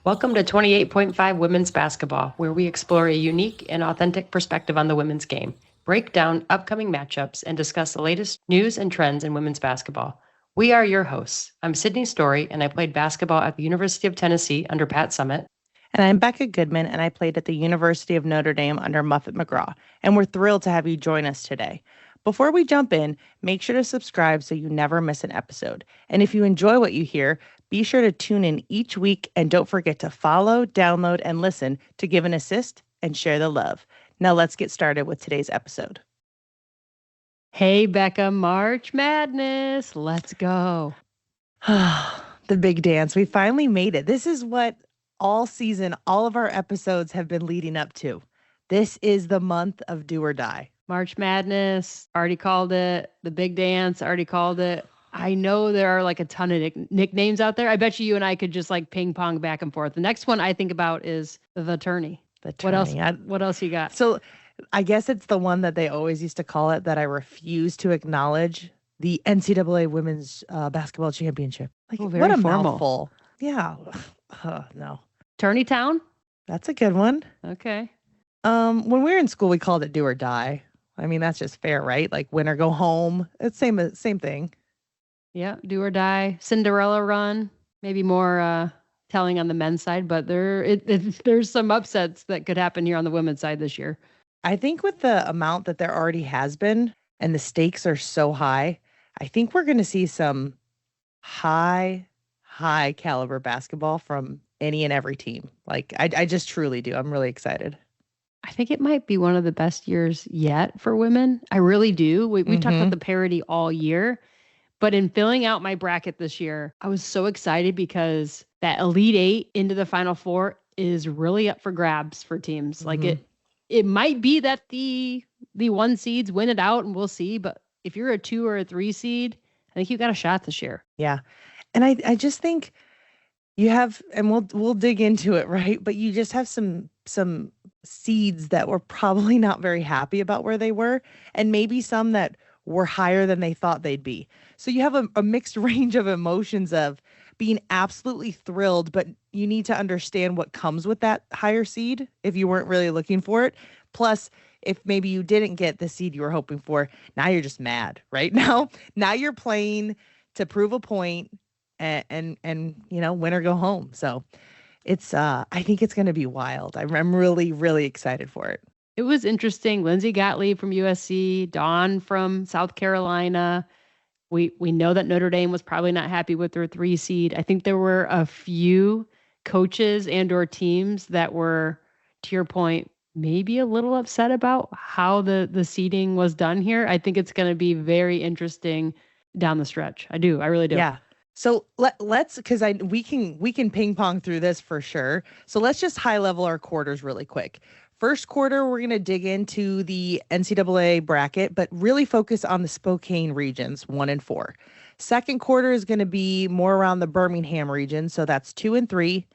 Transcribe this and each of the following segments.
Welcome to 28.5 Women's Basketball, where we explore a unique and authentic perspective on the women's game, break down upcoming matchups, and discuss the latest news and trends in women's basketball. We are your hosts. I'm Sydney Story, and I played basketball at the University of Tennessee under Pat Summitt. And I'm Becca Goodman, and I played at the University of Notre Dame under Muffet McGraw. And we're thrilled to have you join us today. Before we jump in, make sure to subscribe so you never miss an episode. And if you enjoy what you hear, be sure to tune in each week and don't forget to follow, download, and listen to give an assist and share the love. Now let's get started with today's episode. Hey, Becca, March Madness. Let's go. The big dance. We finally made it. This is what all season, all of our episodes have been leading up to. This is the month of do or die. March Madness, already called it. The big dance, already called it. I know there are like a ton of nicknames out there. I bet you and I could just like ping pong back and forth. The next one I think about is the tourney. What else? What else you got? So I guess it's the one that they always used to call it that I refuse to acknowledge, the NCAA Women's Basketball Championship. Like, what a formal mouthful. Yeah. No. Tourney Town? That's a good one. Okay. When we were in school, we called it do or die. I mean, that's just fair, right? Like win or go home. It's same thing. Yeah, do or die. Cinderella run. Maybe more telling on the men's side, but there's some upsets that could happen here on the women's side this year. I think with the amount that there already has been and the stakes are so high, I think we're going to see some high caliber basketball from any and every team. Like, I just truly do. I'm really excited. I think it might be one of the best years yet for women. I really do. We talked about the parity all year, but in filling out my bracket this year, I was so excited because that Elite Eight into the Final Four is really up for grabs for teams. Like it might be that the 1 seeds win it out and we'll see. But if you're a 2 or a 3 seed, I think you got a shot this year. Yeah. And I just think you have, and we'll dig into it, right? But you just have some seeds that were probably not very happy about where they were, and maybe some that were higher than they thought they'd be. So you have a mixed range of emotions of being absolutely thrilled, but you need to understand what comes with that higher seed if you weren't really looking for it. Plus, if maybe you didn't get the seed you were hoping for, now you're just mad, right? Now you're playing to prove a point and win or go home. So it's I think it's going to be wild. I'm really, really excited for it. It was interesting. Lindsay Gottlieb from USC, Dawn from South Carolina. We know that Notre Dame was probably not happy with their 3 seed. I think there were a few coaches and or teams that were, to your point, maybe a little upset about how the seeding was done here. I think it's going to be very interesting down the stretch. I really do. Yeah. So let's, because we can ping pong through this for sure. So let's just high level our quarters really quick. First quarter, we're going to dig into the NCAA bracket, but really focus on the Spokane regions, 1 and 4. Second quarter is going to be more around the Birmingham region. So that's 2 and 3.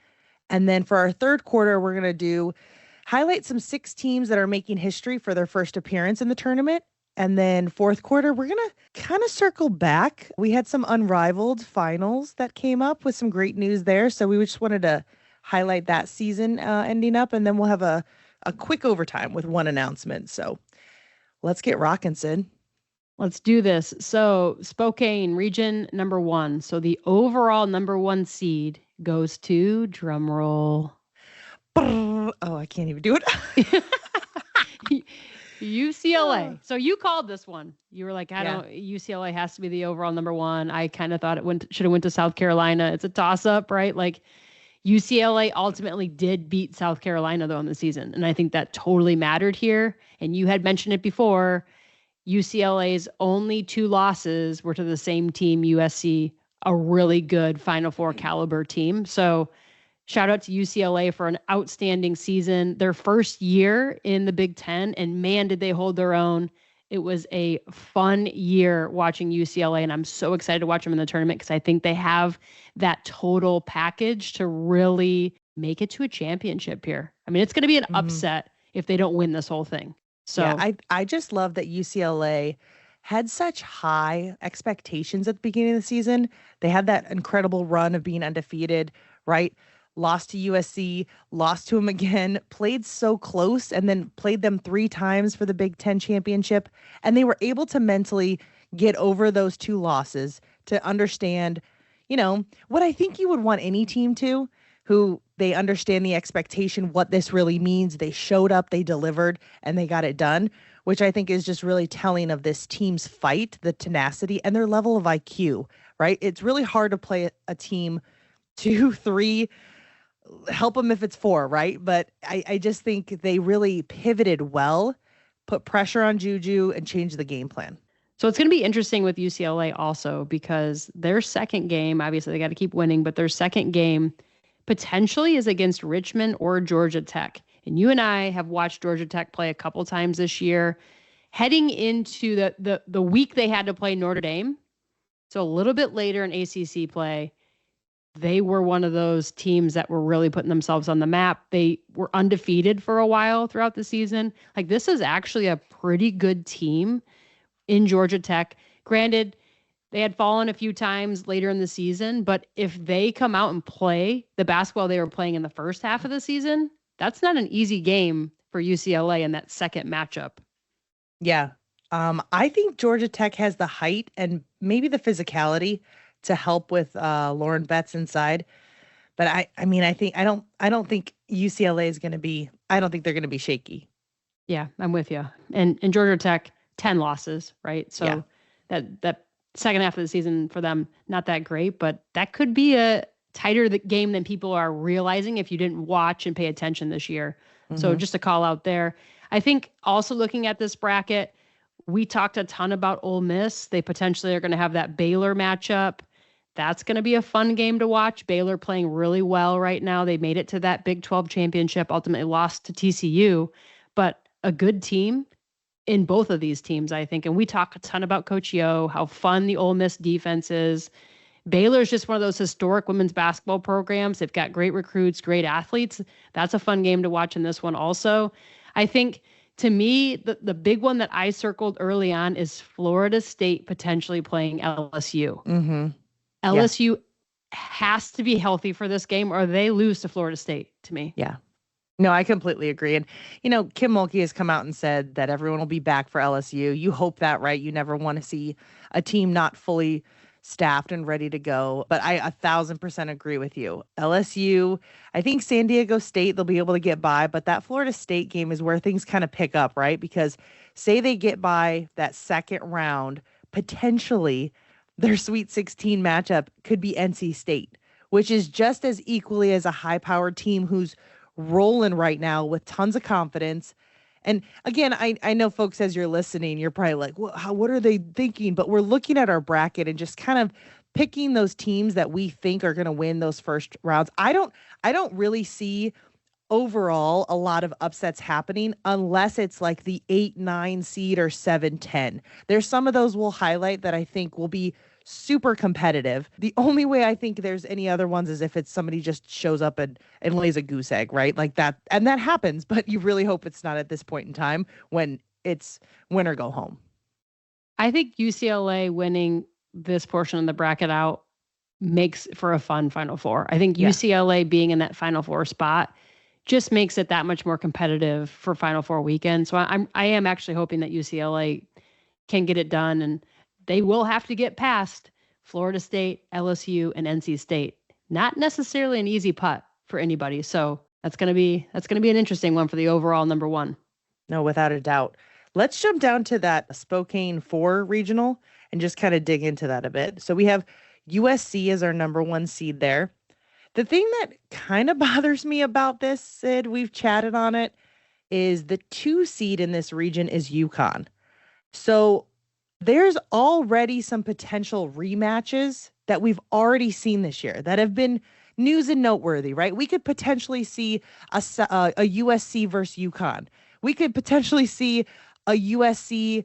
And then for our third quarter, we're going to highlight some 6 teams that are making history for their first appearance in the tournament. And then fourth quarter, we're going to kind of circle back. We had some Unrivaled finals that came up with some great news there. So we just wanted to highlight that season ending up. And then we'll have a quick overtime with one announcement. So let's get rocking, Sid. Let's do this. So Spokane region number 1. So the overall number 1 seed goes to, drum roll. Oh, I can't even do it. UCLA. So you called this one. You were like, UCLA has to be the overall number 1. I kind of thought it should have went to South Carolina. It's a toss up, right? Like UCLA ultimately did beat South Carolina though in the season. And I think that totally mattered here. And you had mentioned it before. UCLA's only 2 losses were to the same team, USC, a really good Final Four caliber team. So shout out to UCLA for an outstanding season. Their first year in the Big Ten, and man, did they hold their own. It was a fun year watching UCLA, and I'm so excited to watch them in the tournament because I think they have that total package to really make it to a championship here. I mean, it's going to be an upset if they don't win this whole thing. So yeah, I just love that UCLA had such high expectations at the beginning of the season. They had that incredible run of being undefeated, right? lost to USC, lost to them again, played so close, and then played them 3 times for the Big Ten championship. And they were able to mentally get over those 2 losses to understand, what I think you would want any team to, who they understand the expectation, what this really means. They showed up, they delivered, and they got it done, which I think is just really telling of this team's fight, the tenacity, and their level of IQ, right? It's really hard to play a team 2, 3, help them if it's 4, right? But I just think they really pivoted well, put pressure on Juju, and changed the game plan. So it's going to be interesting with UCLA also, because their second game, obviously they got to keep winning, but their second game potentially is against Richmond or Georgia Tech. And you and I have watched Georgia Tech play a couple times this year. Heading into the week they had to play Notre Dame, so a little bit later in ACC play, they were one of those teams that were really putting themselves on the map. They were undefeated for a while throughout the season. Like, this is actually a pretty good team in Georgia Tech. Granted, they had fallen a few times later in the season, but if they come out and play the basketball they were playing in the first half of the season, that's not an easy game for UCLA in that second matchup. Yeah. I think Georgia Tech has the height and maybe the physicality to help with Lauren Betts inside. But I don't think UCLA is going to be, I don't think they're going to be shaky. Yeah, I'm with you. And Georgia Tech, 10 losses, right? So that second half of the season for them, not that great, but that could be a tighter game than people are realizing if you didn't watch and pay attention this year. Mm-hmm. So just a call out there. I think also looking at this bracket, we talked a ton about Ole Miss. They potentially are going to have that Baylor matchup. That's going to be a fun game to watch. Baylor playing really well right now. They made it to that Big 12 championship, ultimately lost to TCU, but a good team in both of these teams, I think. And we talk a ton about Coach Yo, how fun the Ole Miss defense is. Baylor is just one of those historic women's basketball programs. They've got great recruits, great athletes. That's a fun game to watch in this one also. I think, to me, the big one that I circled early on is Florida State potentially playing LSU. Mm-hmm. LSU has to be healthy for this game, or they lose to Florida State, to me. Yeah. No, I completely agree. And, Kim Mulkey has come out and said that everyone will be back for LSU. You hope that, right? You never want to see a team not fully staffed and ready to go. But I 1,000% agree with you. LSU, I think San Diego State, they'll be able to get by. But that Florida State game is where things kind of pick up, right? Because say they get by that second round, potentially their Sweet 16 matchup could be NC State, which is just as equally as a high-powered team who's rolling right now with tons of confidence. And again, I know, folks, as you're listening, you're probably like, what are they thinking? But we're looking at our bracket and just kind of picking those teams that we think are going to win those first rounds. I don't really see overall a lot of upsets happening unless it's like the 8-9 seed or 7-10. There's some of those we'll highlight that I think will be super competitive. The only way I think there's any other ones is if it's somebody just shows up and lays a goose egg, right? Like that. And that happens, but you really hope it's not at this point in time when it's win or go home. I think UCLA winning this portion of the bracket out makes for a fun Final Four. I think UCLA being in that Final Four spot just makes it that much more competitive for Final Four weekend. So I am actually hoping that UCLA can get it done, and they will have to get past Florida State, LSU, and NC State. Not necessarily an easy putt for anybody. So that's going to be an interesting one for the overall number one. No, without a doubt. Let's jump down to that Spokane 4 regional and just kind of dig into that a bit. So we have USC as our number 1 seed there. The thing that kind of bothers me about this, Sid, we've chatted on it, is the 2 seed in this region is UConn. So there's already some potential rematches that we've already seen this year that have been news and noteworthy, right? We could potentially see a USC versus UConn. We could potentially see a USC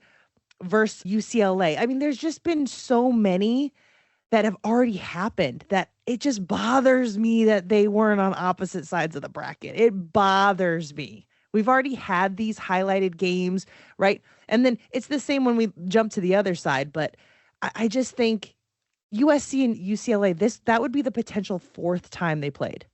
versus UCLA. I mean, there's just been so many that have already happened that it just bothers me that they weren't on opposite sides of the bracket. It bothers me. We've already had these highlighted games, right? And then it's the same when we jump to the other side. But I just think USC and UCLA, that would be the potential 4th time they played.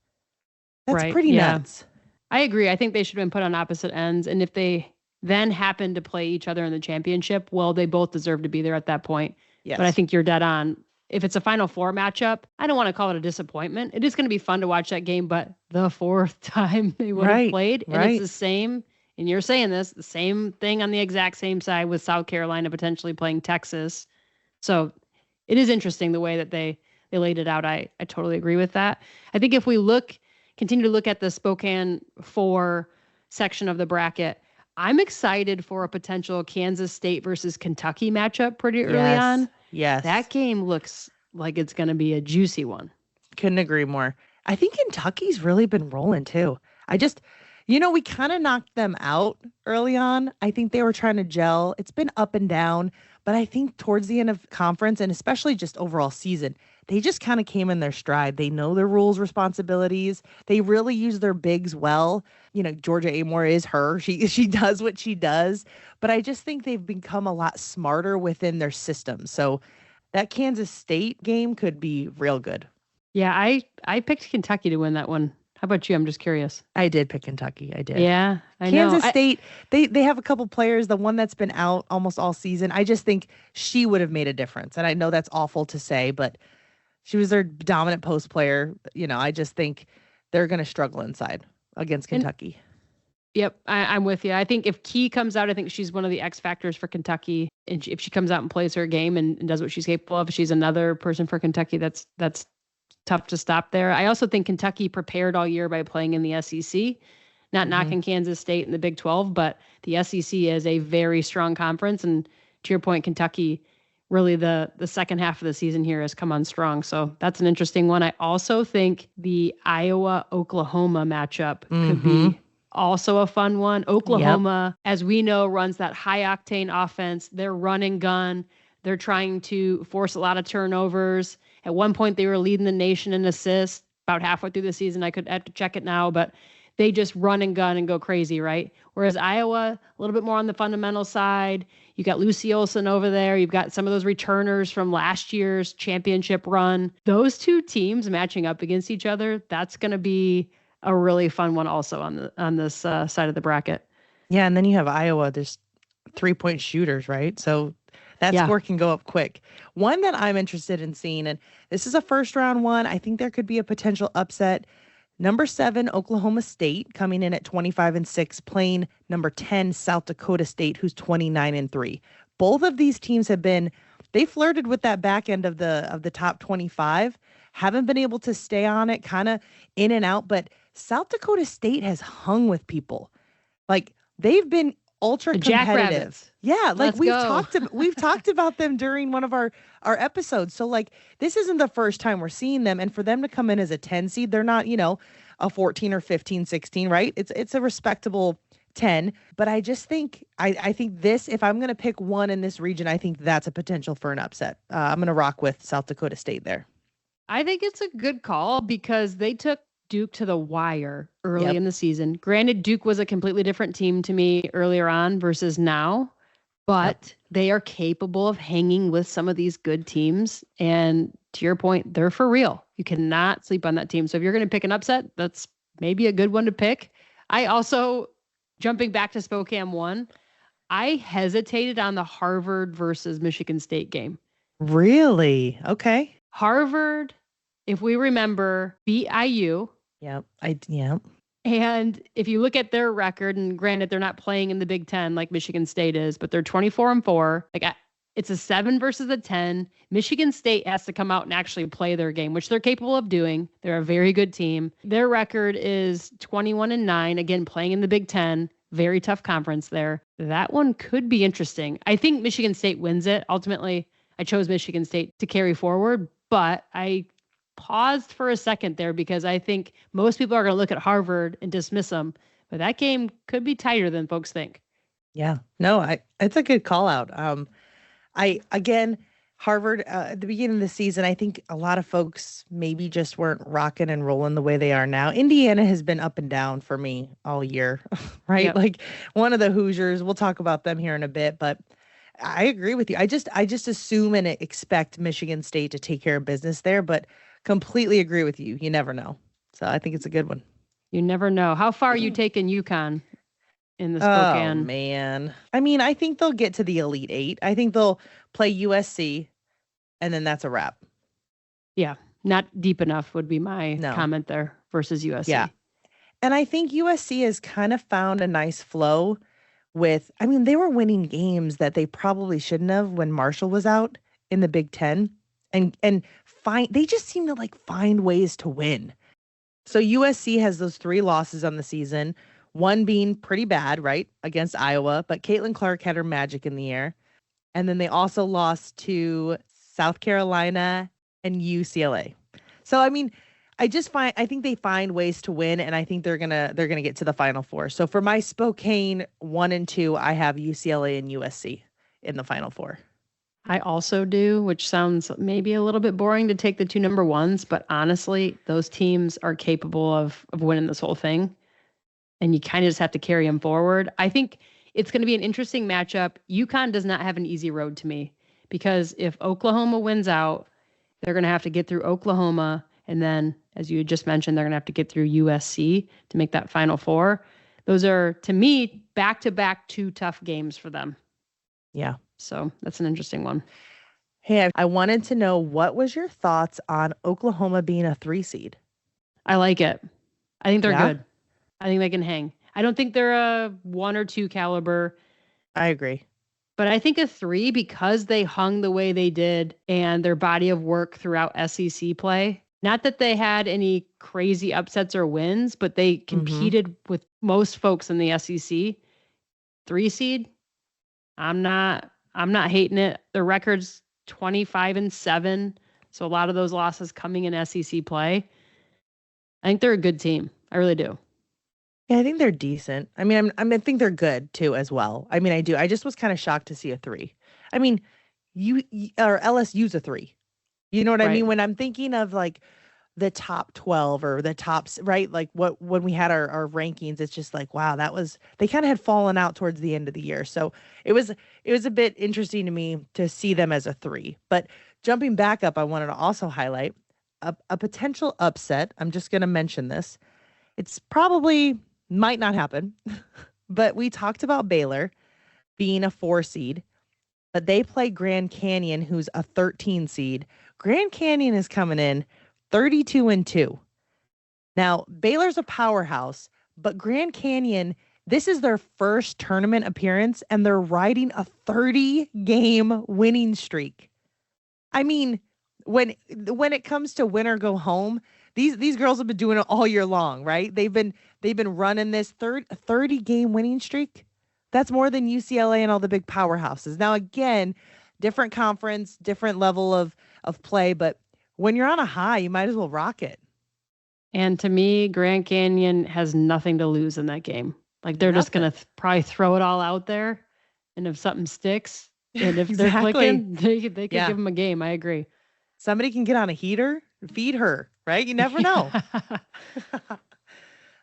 That's Right. pretty Yeah. nuts. I agree. I think they should have been put on opposite ends. And if they then happen to play each other in the championship, well, they both deserve to be there at that point. But I Yes. think you're dead on. If it's a Final Four matchup, I don't want to call it a disappointment. It is going to be fun to watch that game, but the fourth time they would have Right. played, and it's Right. the same, and you're saying this, the same thing on the exact same side with South Carolina potentially playing Texas. So it is interesting the way that they laid it out. I totally agree with that. I think if we continue to look at the Spokane 4 section of the bracket, I'm excited for a potential Kansas State versus Kentucky matchup pretty early on. Yes. That game looks like it's going to be a juicy one. Couldn't agree more. I think Kentucky's really been rolling too. We kind of knocked them out early on. I think they were trying to gel. It's been up and down, but I think towards the end of conference and especially just overall season, they just kind of came in their stride. They know their rules, responsibilities. They really use their bigs well. Georgia Amore is her. She does what she does, but I just think they've become a lot smarter within their system. So that Kansas State game could be real good. Yeah, I picked Kentucky to win that one. How about you? I'm just curious. I did pick Kentucky. I did. Yeah, I know. Kansas State, they have a couple players. The one that's been out almost all season, I just think she would have made a difference. And I know that's awful to say, but she was their dominant post player. I just think they're going to struggle inside against Kentucky. Yep, I'm with you. I think if Key comes out, I think she's one of the X factors for Kentucky. And if she comes out and plays her game and does what she's capable of, she's another person for Kentucky that's tough to stop there. I also think Kentucky prepared all year by playing in the SEC, not knocking Kansas State in the Big 12, but the SEC is a very strong conference. And to your point, Kentucky, really the second half of the season here has come on strong. So that's an interesting one. I also think the Iowa-Oklahoma matchup could be also a fun one. Oklahoma, as we know, runs that high octane offense. They're run and gun. They're trying to force a lot of turnovers. At one point, they were leading the nation in assists. About halfway through the season, I could have to check it now, but they just run and gun and go crazy, right? Whereas Iowa, a little bit more on the fundamental side. You got Lucy Olson over there. You've got some of those returners from last year's championship run. Those two teams matching up against each other, that's going to be a really fun one also on this side of the bracket. Yeah, and then you have Iowa. There's 3-point shooters, right? So that score can go up quick. One that I'm interested in seeing, and this is a first round one, I think there could be a potential upset. Number 7, Oklahoma State, coming in at 25-6, playing number 10, South Dakota State, who's 29-3. Both of these teams they flirted with that back end of the top 25, haven't been able to stay on it, kind of in and out, but South Dakota State has hung with people. Like, they've been ultra competitive. Yeah, like we've talked about them during one of our episodes. So like, this isn't the first time we're seeing them, and for them to come in as a 10 seed, they're not, a 14 or 15, 16, right? It's a respectable 10, but I just think I think this, if I'm going to pick one in this region, I think that's a potential for an upset. I'm going to rock with South Dakota State there. I think it's a good call because they took Duke to the wire early in the season. Granted, Duke was a completely different team to me earlier on versus now, but they are capable of hanging with some of these good teams. And to your point, they're for real. You cannot sleep on that team. So if you're going to pick an upset, that's maybe a good one to pick. I also, jumping back to Spokane 1, I hesitated on the Harvard versus Michigan State game. Really? Okay. Harvard, if we remember, beat IU. Yep. And if you look at their record, and granted, they're not playing in the Big Ten like Michigan State is, but they're 24-4. Like, it's a 7 versus a 10. Michigan State has to come out and actually play their game, which they're capable of doing. They're a very good team. Their record is 21-9. Again, playing in the Big Ten. Very tough conference there. That one could be interesting. I think Michigan State wins it. Ultimately, I chose Michigan State to carry forward, but I paused for a second there because I think most people are going to look at Harvard and dismiss them, but that game could be tighter than folks think. Yeah, no, it's a good call out. Harvard, at the beginning of the season, I think a lot of folks maybe just weren't rocking and rolling the way they are now. Indiana has been up and down for me all year, right? Yep. Like, one of the Hoosiers, we'll talk about them here in a bit, but I agree with you. I just assume and expect Michigan State to take care of business there, but completely agree with you. You never know. So I think it's a good one. You never know. How far are you taking UConn in the Oh, Spokane? man. I mean, I think they'll get to the Elite Eight. I think they'll play USC, and then that's a wrap. Yeah, not deep enough would be my No. comment there versus USC. Yeah. And I think USC has kind of found a nice flow with, I mean, they were winning games that they probably shouldn't have when Marshall was out in the Big Ten. And they just seem to like find ways to win. So USC has those 3 losses on the season, one being pretty bad, right, against Iowa, but Caitlin Clark had her magic in the air. And then they also lost to South Carolina and UCLA. So I mean, I think they find ways to win, and I think they're gonna get to the Final Four. So for my Spokane 1 and 2, I have UCLA and USC in the Final Four. I also do, which sounds maybe a little bit boring to take the 2 number ones, but honestly, those teams are capable of winning this whole thing. And you kind of just have to carry them forward. I think it's going to be an interesting matchup. UConn does not have an easy road to me because if Oklahoma wins out, they're going to have to get through Oklahoma. And then, as you just mentioned, they're going to have to get through USC to make that Final Four. Those are, to me, back-to-back 2 tough games for them. Yeah. So that's an interesting one. Hey, I wanted to know, what was your thoughts on Oklahoma being a 3 seed? I like it. I think they're good. I think they can hang. I don't think they're a 1 or 2 caliber. I agree. But I think a 3, because they hung the way they did and their body of work throughout SEC play. Not that they had any crazy upsets or wins, but they competed with most folks in the SEC. 3 seed, I'm not hating it. The record's 25-7. So a lot of those losses coming in SEC play. I think they're a good team. I really do. Yeah, I think they're decent. I mean, I think they're good too as well. I mean, I do. I just was kind of shocked to see a 3. I mean, or LSU's a 3. You know what I mean? When I'm thinking of like the top 12 or the tops, right? Like when we had our rankings, it's just like, wow, they kind of had fallen out towards the end of the year. So it was a bit interesting to me to see them as a 3. But jumping back up, I wanted to also highlight a potential upset. I'm just going to mention this. It's probably might not happen, but we talked about Baylor being a 4 seed, but they play Grand Canyon, who's a 13 seed. Grand Canyon is coming in 32-2. Now, Baylor's a powerhouse, but Grand Canyon, this is their first tournament appearance, and they're riding a 30-game winning streak. I mean, when it comes to win or go home, these girls have been doing it all year long, right? They've been running this 30-game winning streak. That's more than UCLA and all the big powerhouses. Now, again, different conference, different level of play, but when you're on a high, you might as well rock it. And to me, Grand Canyon has nothing to lose in that game. Like they're just going to probably throw it all out there. And if something sticks, and if they're clicking, they could give them a game. I agree. Somebody can get on a heater, feed her, right? You never know.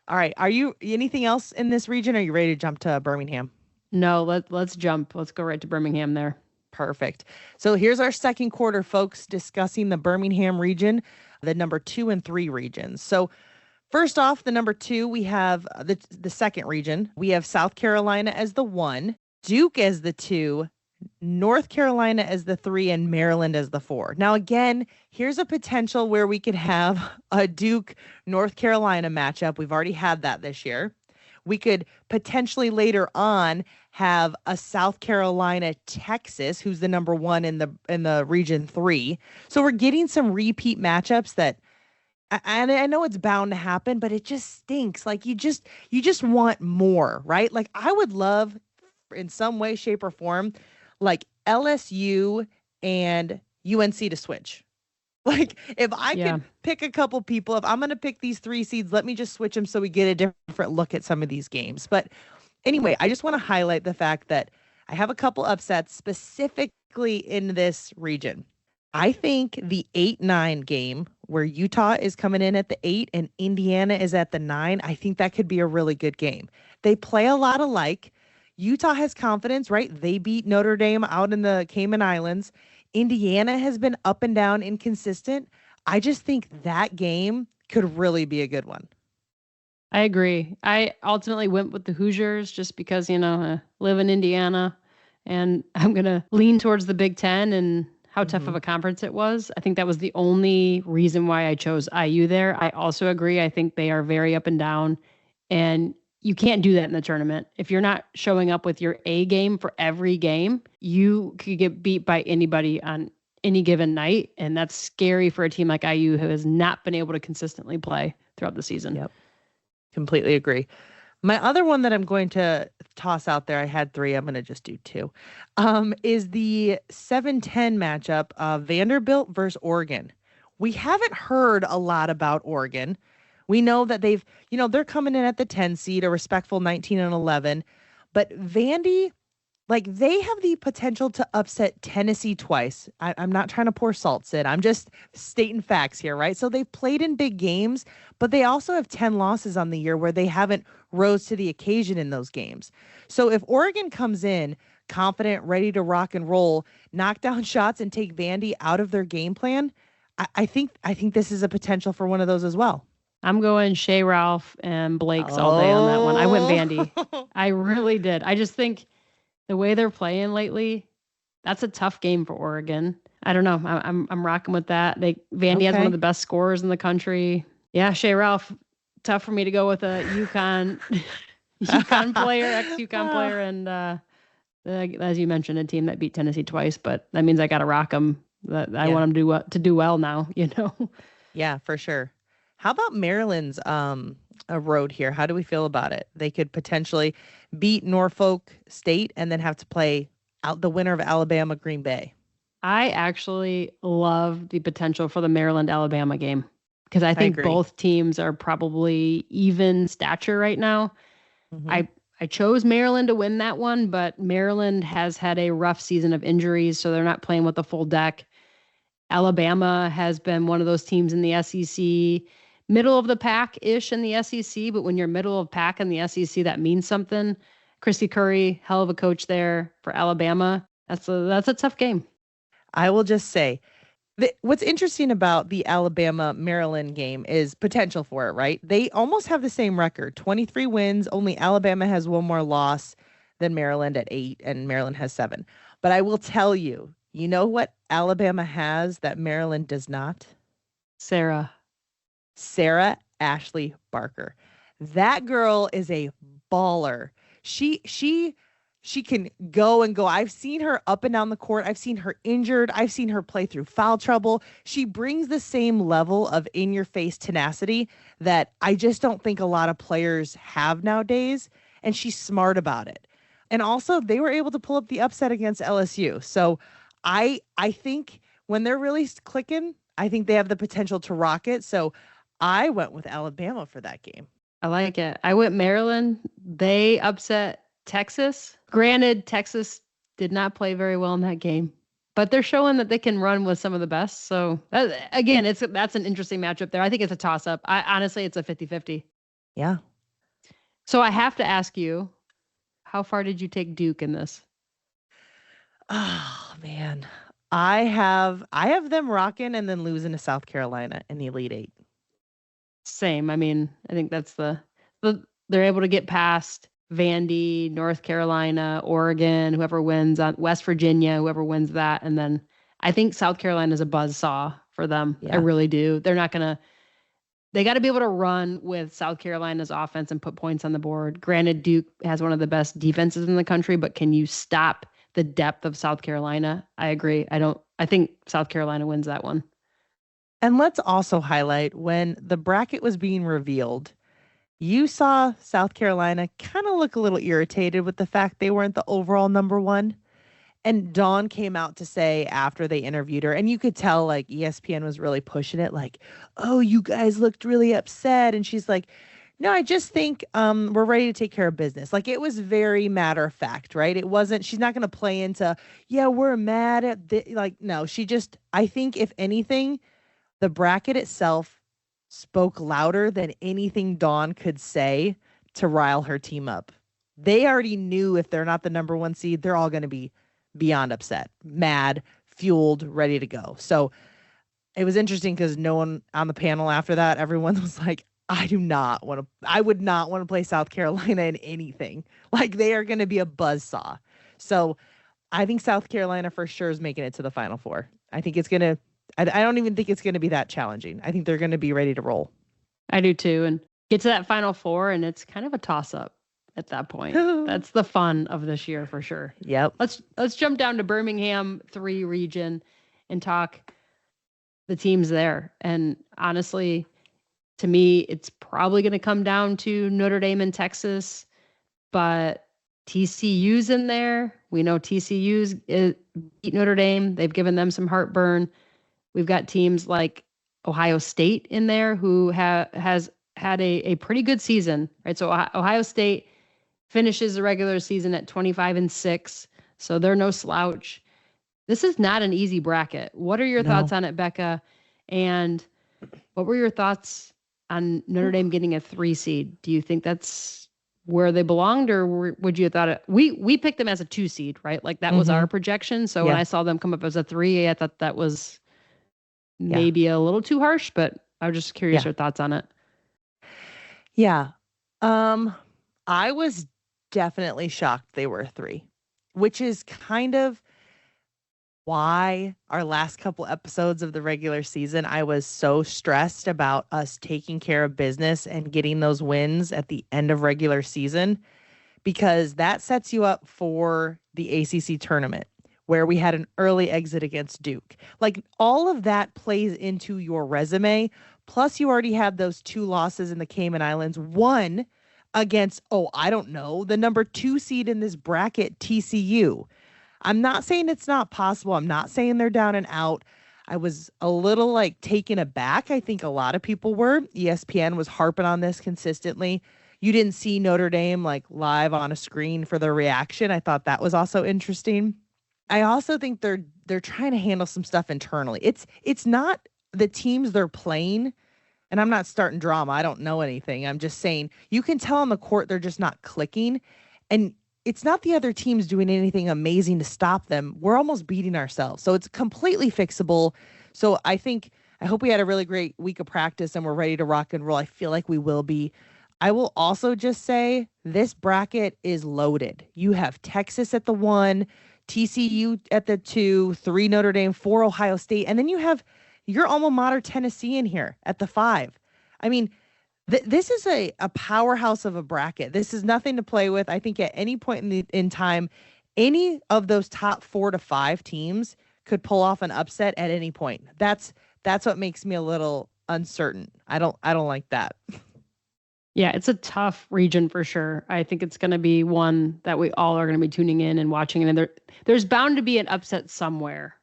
All right. Are you anything else in this region? Are you ready to jump to Birmingham? No, let's jump. Let's go right to Birmingham there. Perfect. So here's our second quarter, folks, discussing the Birmingham region, the number 2 and 3 regions. So first off, the number 2, we have the second region. We have South Carolina as the 1, Duke as the 2, North Carolina as the 3, and Maryland as the 4. Now, again, here's a potential where we could have a Duke North Carolina matchup. We've already had that this year. We could potentially later on have a South Carolina Texas, who's the number 1 in the region 3. So we're getting some repeat matchups that, and I know it's bound to happen, but it just stinks. Like you just want more, right? Like I would love, in some way, shape, or form, like LSU and UNC to switch. Like if I could pick a couple people, if I'm going to pick these 3 seeds, let me just switch them so we get a different look at some of these games. But anyway, I just want to highlight the fact that I have a couple upsets specifically in this region. I think the 8-9 game where Utah is coming in at the 8 and Indiana is at the 9, I think that could be a really good game. They play a lot alike. Utah has confidence, right? They beat Notre Dame out in the Cayman Islands. Indiana has been up and down, inconsistent. I just think that game could really be a good one. I agree. I ultimately went with the Hoosiers just because, I live in Indiana and I'm going to lean towards the Big Ten and how tough of a conference it was. I think that was the only reason why I chose IU there. I also agree. I think they are very up and down, and you can't do that in the tournament. If you're not showing up with your A game for every game, you could get beat by anybody on any given night. And that's scary for a team like IU who has not been able to consistently play throughout the season. Yep. Completely agree. My other one that I'm going to toss out there, I had 3, I'm going to just do 2, is the 7-10 matchup of Vanderbilt versus Oregon. We haven't heard a lot about Oregon. We know that they're coming in at the 10 seed, a respectful 19 and 11, but Vandy, they have the potential to upset Tennessee twice. I'm not trying to pour salt, Sid. I'm just stating facts here, right? So they've played in big games, but they also have 10 losses on the year where they haven't rose to the occasion in those games. So if Oregon comes in confident, ready to rock and roll, knock down shots and take Vandy out of their game plan, I think this is a potential for one of those as well. I'm going Shea Ralph and Blake's all day on that one. I went Vandy. I really did. I just think the way they're playing lately, that's a tough game for Oregon. I don't know. I'm rocking with that. Vandy has one of the best scorers in the country. Yeah, Shea Ralph. Tough for me to go with a UConn player, ex-UConn player, and as you mentioned, a team that beat Tennessee twice. But that means I got to rock them. I want them to do well now. Yeah, for sure. How about Maryland's a road here? How do we feel about it? They could potentially beat Norfolk State and then have to play out the winner of Alabama Green Bay. I actually love the potential for the Maryland-Alabama game because I think both teams are probably even stature right now. Mm-hmm. I chose Maryland to win that one, but Maryland has had a rough season of injuries, so they're not playing with the full deck. Alabama has been one of those teams in the SEC, middle of the pack-ish in the SEC, but when you're middle of pack in the SEC, that means something. Christy Curry, hell of a coach there for Alabama. That's a tough game. I will just say, what's interesting about the Alabama-Maryland game is potential for it, right? They almost have the same record, 23 wins. Only Alabama has one more loss than Maryland at 8, and Maryland has 7. But I will tell you, you know what Alabama has that Maryland does not? Sarah Ashley Barker. That girl is a baller. She can go and go. I've seen her up and down the court. I've seen her injured. I've seen her play through foul trouble. She brings the same level of in-your-face tenacity that I just don't think a lot of players have nowadays, and she's smart about it. And also, they were able to pull up the upset against LSU. So I think when they're really clicking, I think they have the potential to rock it. So I went with Alabama for that game. I like it. I went Maryland. They upset Texas. Granted, Texas did not play very well in that game, but they're showing that they can run with some of the best. So again, that's an interesting matchup there. I think it's a toss-up. Honestly, it's a 50-50. Yeah. So I have to ask you, how far did you take Duke in this? Oh man, I have them rocking and then losing to South Carolina in the Elite Eight. Same. I mean, I think that's they're able to get past Vandy, North Carolina, Oregon, whoever wins on West Virginia, whoever wins that. And then I think South Carolina is a buzzsaw for them. Yeah. I really do. They got to be able to run with South Carolina's offense and put points on the board. Granted, Duke has one of the best defenses in the country, but can you stop the depth of South Carolina? I agree. I think South Carolina wins that one. And let's also highlight when the bracket was being revealed, you saw South Carolina kind of look a little irritated with the fact they weren't the overall number 1. And Dawn came out to say after they interviewed her, and you could tell like ESPN was really pushing it, like, oh, you guys looked really upset. And she's like, no, I just think we're ready to take care of business. Like, it was very matter of fact, right? It wasn't, she's not going to play into, yeah, we're mad at no, I think if anything, the bracket itself spoke louder than anything Dawn could say to rile her team up. They already knew if they're not the number 1 seed, they're all going to be beyond upset, mad, fueled, ready to go. So it was interesting because no one on the panel after that, everyone was like, I would not want to play South Carolina in anything. Like, they are going to be a buzzsaw. So I think South Carolina for sure is making it to the Final Four. I think it's going to, I don't even think it's going to be that challenging. I think they're going to be ready to roll. I do too. And get to that Final Four, and it's kind of a toss up at that point. That's the fun of this year for sure. Yep. Let's jump down to Birmingham 3 region and talk the teams there. And honestly, to me, it's probably going to come down to Notre Dame and Texas, but TCU's in there. We know TCU's beat Notre Dame. They've given them some heartburn. We've got teams like Ohio State in there who has had a pretty good season, right? So Ohio State finishes the regular season at 25-6, so they're no slouch. This is not an easy bracket. What are your thoughts on it, Becca? And what were your thoughts on Notre Dame getting a 3 seed? Do you think that's where they belonged, or would you have thought it? We picked them as a 2 seed, right? Like that was our projection. So when I saw them come up as a 3, I thought that was maybe a little too harsh, but I was just curious your thoughts on it. Yeah. I was definitely shocked they were a 3, which is kind of why our last couple episodes of the regular season, I was so stressed about us taking care of business and getting those wins at the end of regular season, because that sets you up for the ACC tournament where we had an early exit against Duke. Like, all of that plays into your resume. Plus, you already have those 2 losses in the Cayman Islands, one against, the number 2 seed in this bracket, TCU. I'm not saying it's not possible. I'm not saying they're down and out. I was a little taken aback. I think a lot of people were. ESPN was harping on this consistently. You didn't see Notre Dame live on a screen for their reaction. I thought that was also interesting. I also think they're trying to handle some stuff internally. It's not the teams they're playing, and I'm not starting drama. I don't know anything. I'm just saying you can tell on the court they're just not clicking, and it's not the other teams doing anything amazing to stop them. We're almost beating ourselves. So it's completely fixable. So I hope we had a really great week of practice and we're ready to rock and roll. I feel like we will be. I will also just say this bracket is loaded. You have Texas at the 1, TCU at the 2, 3 Notre Dame, 4 Ohio State, and then you have your alma mater Tennessee in here at the 5. I mean, this is a powerhouse of a bracket. This is nothing to play with. I think at any point in time, any of those top 4 to 5 teams could pull off an upset at any point. That's what makes me a little uncertain. I don't like that. Yeah, it's a tough region for sure. I think it's going to be one that we all are going to be tuning in and watching. And there's bound to be an upset somewhere,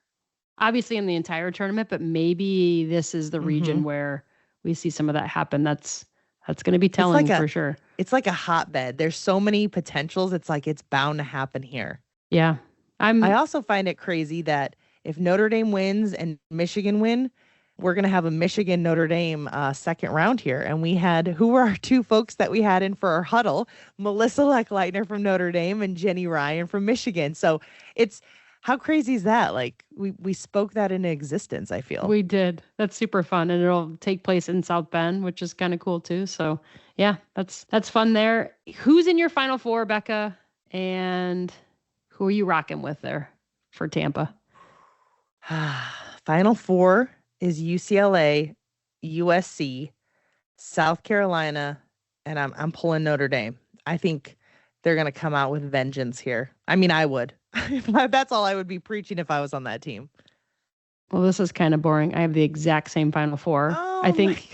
obviously in the entire tournament, but maybe this is the region where we see some of that happen. That's going to be telling for sure. It's like a hotbed. There's so many potentials. It's like it's bound to happen here. Yeah. I also find it crazy that if Notre Dame wins and Michigan win, we're going to have a Michigan-Notre Dame second round here. And who were our 2 folks that we had in for our huddle? Melissa Leckleitner from Notre Dame and Jenny Ryan from Michigan. So how crazy is that? We spoke that into existence, I feel. We did. That's super fun. And it'll take place in South Bend, which is kind of cool too. So yeah, that's fun there. Who's in your Final Four, Becca? And who are you rocking with there for Tampa? Final Four is UCLA, USC, South Carolina, and I'm pulling Notre Dame. I think they're going to come out with vengeance here. I mean, I would. That's all I would be preaching if I was on that team. Well, this is kind of boring. I have the exact same Final Four. Oh, I think.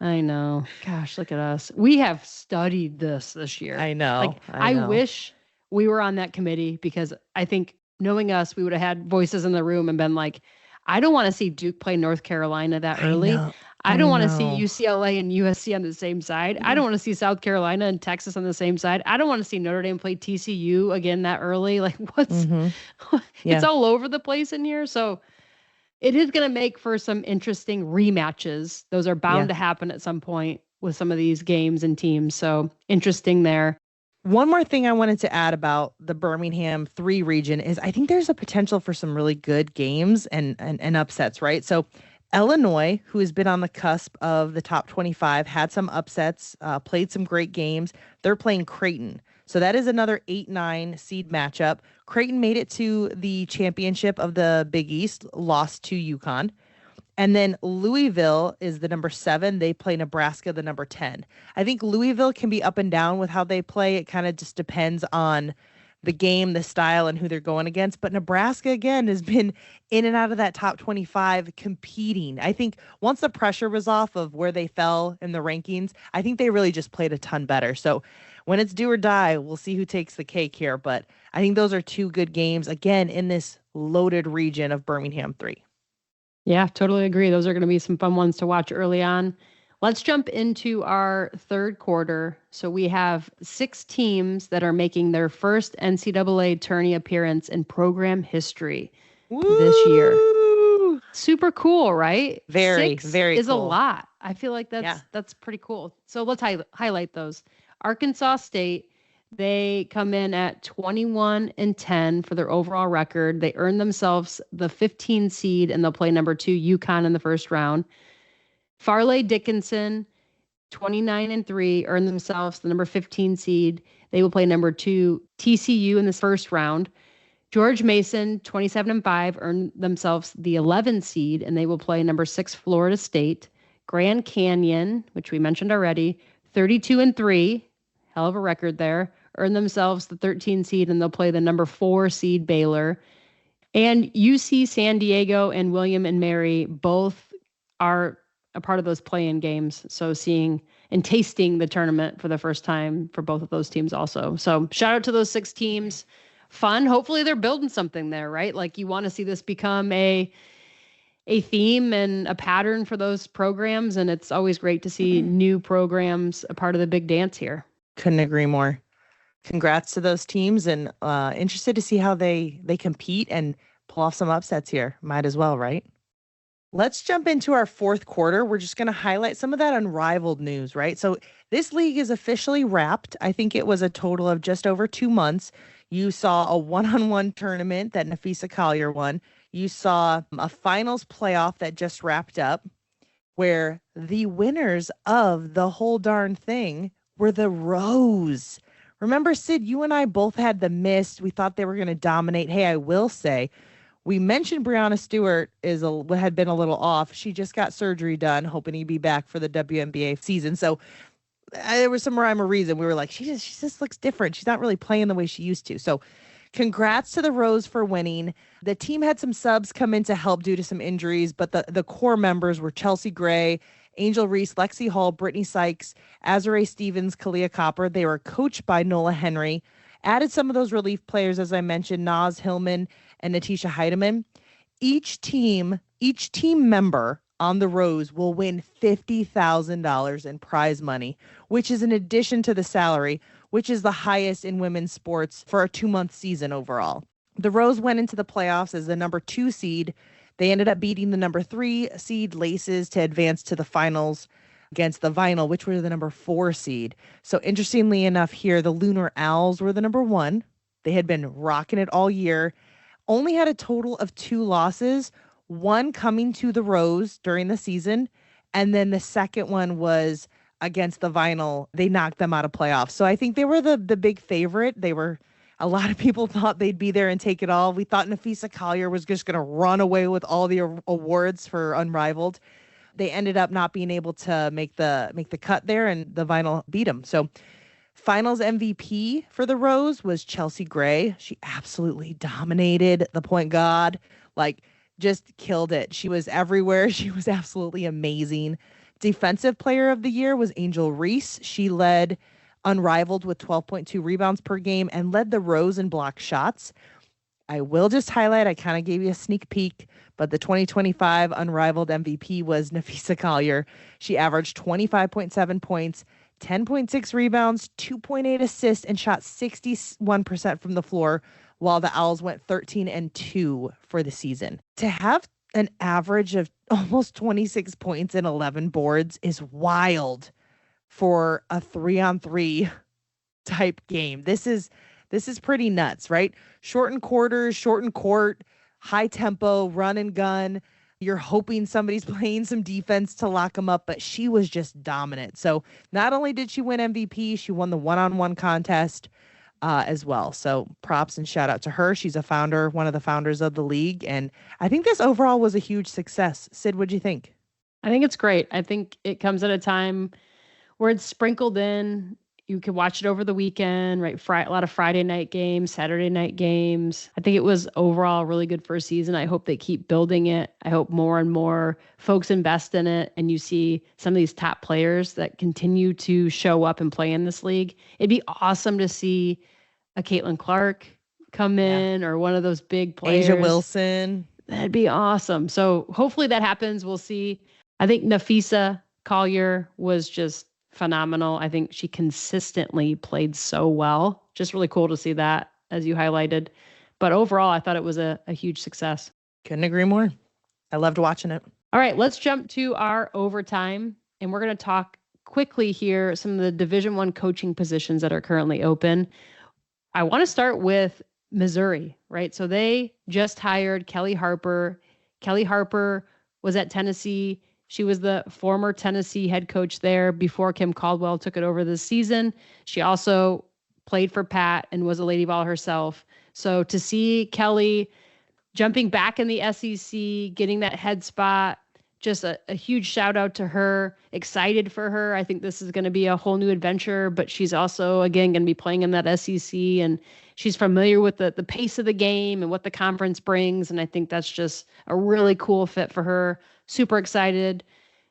I know. Gosh, look at us. We have studied this year. I know. I wish we were on that committee, because I think knowing us, we would have had voices in the room and been like, I don't want to see Duke play North Carolina that early. I don't want to see UCLA and USC on the same side. I don't want to see South Carolina and Texas on the same side. I don't want to see Notre Dame play TCU again that early. It's all over the place in here. So it is going to make for some interesting rematches. Those are bound to happen at some point with some of these games and teams. So interesting there. One more thing I wanted to add about the Birmingham 3 region is I think there's a potential for some really good games and upsets, right? So Illinois, who has been on the cusp of the top 25, had some upsets, played some great games. They're playing Creighton. So that is another 8-9 seed matchup. Creighton made it to the championship of the Big East, lost to UConn. And then Louisville is the number 7. They play Nebraska, the number 10. I think Louisville can be up and down with how they play. It kind of just depends on the game, the style, and who they're going against. But Nebraska, again, has been in and out of that top 25 competing. I think once the pressure was off of where they fell in the rankings, I think they really just played a ton better. So when it's do or die, we'll see who takes the cake here. But I think those are 2 good games, again, in this loaded region of Birmingham 3. Yeah, totally agree. Those are going to be some fun ones to watch early on. Let's jump into our third quarter. So we have 6 teams that are making their first NCAA tourney appearance in program history this year. Super cool, right? Very, 6 very is cool. A lot. I feel like that's pretty cool. So let's highlight those. Arkansas State, they come in at 21-10 for their overall record. They earn themselves the 15 seed and they'll play number 2 UConn in the first round. Farley Dickinson, 29-3, earn themselves the number 15 seed. They will play number 2 TCU in this first round. George Mason, 27-5, earn themselves the 11 seed, and they will play number 6 Florida State. Grand Canyon, which we mentioned already, 32-3, hell of a record there, earn themselves the 13 seed, and they'll play the number 4 seed Baylor. And UC San Diego and William and Mary both are a part of those play-in games. So seeing and tasting the tournament for the first time for both of those teams also. So shout out to those 6 teams. Fun. Hopefully they're building something there, right? Like you want to see this become a theme and a pattern for those programs. And it's always great to see new programs a part of the big dance here. Couldn't agree more. Congrats to those teams, and interested to see how they compete and pull off some upsets here. Might as well, right? Let's jump into our fourth quarter. We're just going to highlight some of that Unrivaled news, right? So this league is officially wrapped. I think it was a total of just over 2 months. You saw a one-on-one tournament that Nafisa Collier won. You saw a finals playoff that just wrapped up, where the winners of the whole darn thing were the Rose. Remember, Sid, you and I both had the Mist. We thought they were going to dominate. Hey, I will say, we mentioned Brianna Stewart had been a little off. She just got surgery done, hoping he'd be back for the WNBA season. So there was some rhyme or reason. We were like, she just looks different. She's not really playing the way she used to. So congrats to the Rose for winning. The team had some subs come in to help due to some injuries, but the core members were Chelsea Gray, Angel Reese, Lexi Hall, Brittany Sykes, Azare Stevens, Kalia Copper. They were coached by Nola Henry. Added some of those relief players, as I mentioned, Naz Hillman and Natisha Heidemann. Each team member on the Rose will win $50,000 in prize money, which is in addition to the salary, which is the highest in women's sports for a 2-month season overall. The Rose went into the playoffs as the number 2 seed. They ended up beating the number 3 seed Laces to advance to the finals against the Vinyl, which were the number 4 seed. So interestingly enough here, the Lunar Owls were the number 1. They had been rocking it all year. Only had a total of 2 losses, one coming to the Rose during the season, and then the second one was against the Vinyl. They knocked them out of playoffs. So I think they were the big favorite. A lot of people thought they'd be there and take it all. We thought Nafisa Collier was just going to run away with all the awards for Unrivaled. They ended up not being able to make the cut there, and the Vinyl beat them. So finals MVP for the Rose was Chelsea Gray. She absolutely dominated the point guard, just killed it. She was everywhere. She was absolutely amazing. Defensive player of the year was Angel Reese. She led Unrivaled with 12.2 rebounds per game and led the Rose in block shots. I will just highlight, I kind of gave you a sneak peek, but the 2025 Unrivaled MVP was Nafisa Collier. She averaged 25.7 points, 10.6 rebounds, 2.8 assists, and shot 61% from the floor, while the Owls went 13-2 for the season. To have an average of almost 26 points and 11 boards is wild for a 3-on-3 type game. This is pretty nuts, right? Shortened quarters, shortened court, high tempo, run and gun. You're hoping somebody's playing some defense to lock them up, but she was just dominant. So not only did she win MVP, she won the one-on-one contest as well. So props and shout out to her. She's a founder, one of the founders of the league. And I think this overall was a huge success. Sid, what'd you think? I think it's great. I think it comes at a time where it's sprinkled in. You can watch it over the weekend, right? A lot of Friday night games, Saturday night games. I think it was overall really good for a season. I hope they keep building it. I hope more and more folks invest in it, and you see some of these top players that continue to show up and play in this league. It'd be awesome to see a Caitlin Clark come in, or one of those big players. Asia Wilson. That'd be awesome. So hopefully that happens. We'll see. I think Nafisa Collier was just phenomenal. I think she consistently played so well. Just really cool to see that, as you highlighted. But overall, I thought it was a huge success. Couldn't agree more. I loved watching it. All right, let's jump to our overtime. And we're going to talk quickly here some of the Division I coaching positions that are currently open. I want to start with Missouri, right? So they just hired Kellie Harper. Kellie Harper was at Tennessee. She was the former Tennessee head coach there before Kim Caldwell took it over this season. She also played for Pat and was a Lady Vol herself. So to see Kellie jumping back in the SEC, getting that head spot, just a huge shout out to her. Excited for her. I think this is going to be a whole new adventure, but she's also, again, going to be playing in that SEC, and she's familiar with the pace of the game and what the conference brings. And I think that's just a really cool fit for her. Super excited.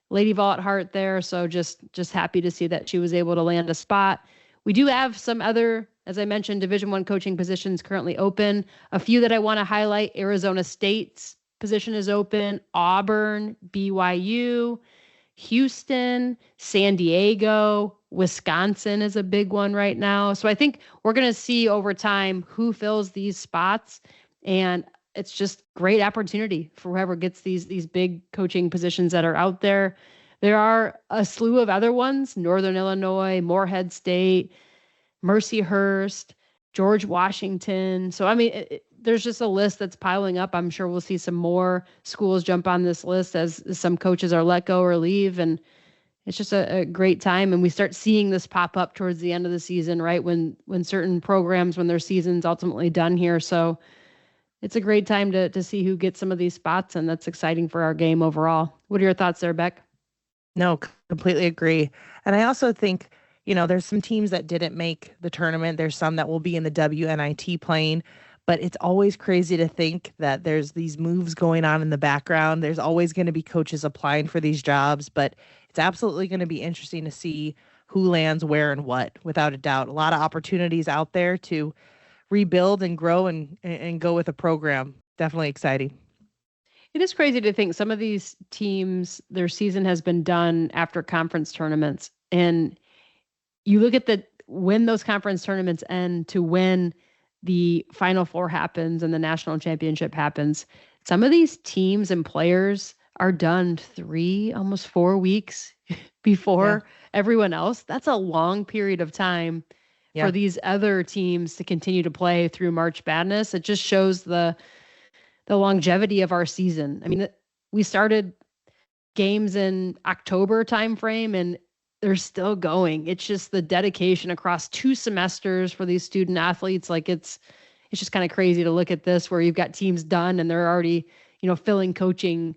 Lady Vol at heart there. So just happy to see that she was able to land a spot. We do have some other, as I mentioned, Division I coaching positions currently open. A few that I want to highlight: Arizona State's position is open, Auburn, BYU, Houston, San Diego, Wisconsin is a big one right now. So I think we're going to see over time who fills these spots, and it's just great opportunity for whoever gets these big coaching positions that are out there. There are a slew of other ones: Northern Illinois, Morehead State, Mercyhurst, George Washington. So, I mean, there's just a list that's piling up. I'm sure we'll see some more schools jump on this list as some coaches are let go or leave. And it's just a great time. And we start seeing this pop up towards the end of the season, right? When certain programs, when their season's ultimately done here. So it's a great time to see who gets some of these spots. And that's exciting for our game overall. What are your thoughts there, Beck? No, completely agree. And I also think, there's some teams that didn't make the tournament. There's some that will be in the WNIT playing. But it's always crazy to think that there's these moves going on in the background. There's always going to be coaches applying for these jobs, but it's absolutely going to be interesting to see who lands where and what, without a doubt. A lot of opportunities out there to rebuild and grow and go with a program. Definitely exciting. It is crazy to think some of these teams, their season has been done after conference tournaments. And you look at when those conference tournaments end to when the Final Four happens and the national championship happens. Some of these teams and players are done 3, almost 4 weeks before everyone else. That's a long period of time for these other teams to continue to play through March Madness. It just shows the longevity of our season. I mean, we started games in October timeframe, and they're still going. It's just the dedication across 2 semesters for these student athletes. Like it's just kind of crazy to look at this, where you've got teams done and they're already, filling coaching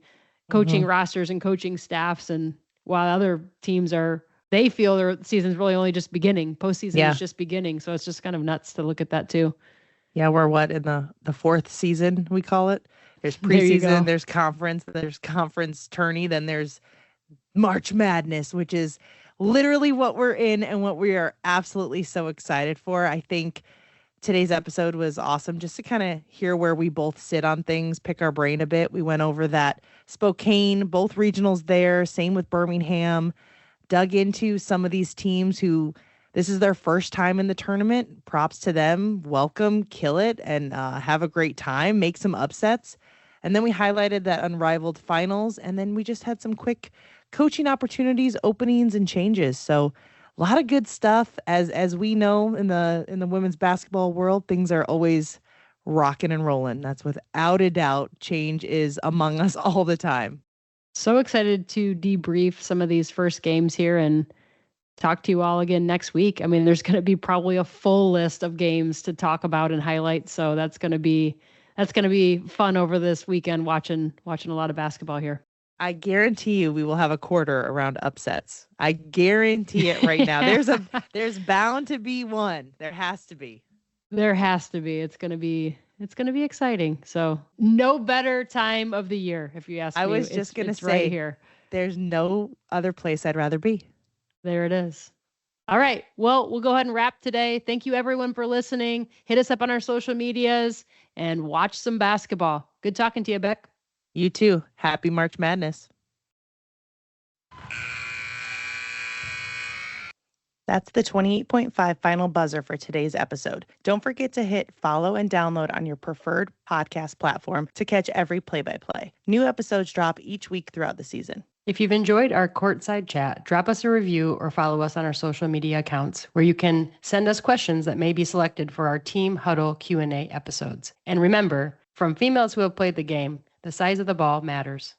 rosters and coaching staffs. And while other teams they feel their season's really only just beginning. Postseason is just beginning. So it's just kind of nuts to look at that too. Yeah, we're in the 4th season, we call it. There's preseason, there's conference tourney, then there's March Madness, which is literally what we're in and what we are absolutely so excited for. I think today's episode was awesome just to kind of hear where we both sit on things, pick our brain a bit. We went over that Spokane, both regionals there, same with Birmingham, dug into some of these teams who this is their first time in the tournament. Props to them. Welcome, kill it, and have a great time, make some upsets. And then we highlighted that Unrivaled finals, and then we just had some quick coaching opportunities, openings, and changes. So a lot of good stuff. As we know in the women's basketball world, things are always rocking and rolling. That's without a doubt. Change is among us all the time. So excited to debrief some of these first games here and talk to you all again next week. I mean, there's going to be probably a full list of games to talk about and highlight. So that's going to be fun over this weekend watching a lot of basketball here. I guarantee you we will have a quarter around upsets. I guarantee it right now. There's bound to be one. There has to be. There has to be. It's going to be exciting. So no better time of the year, if you ask me. I was just going to say right here. There's no other place I'd rather be. There it is. All right. Well, we'll go ahead and wrap today. Thank you everyone for listening. Hit us up on our social medias and watch some basketball. Good talking to you, Beck. You too. Happy March Madness. That's the 28.5 final buzzer for today's episode. Don't forget to hit follow and download on your preferred podcast platform to catch every play-by-play. New episodes drop each week throughout the season. If you've enjoyed our courtside chat, drop us a review or follow us on our social media accounts where you can send us questions that may be selected for our Team Huddle Q&A episodes. And remember, from females who have played the game, the size of the ball matters.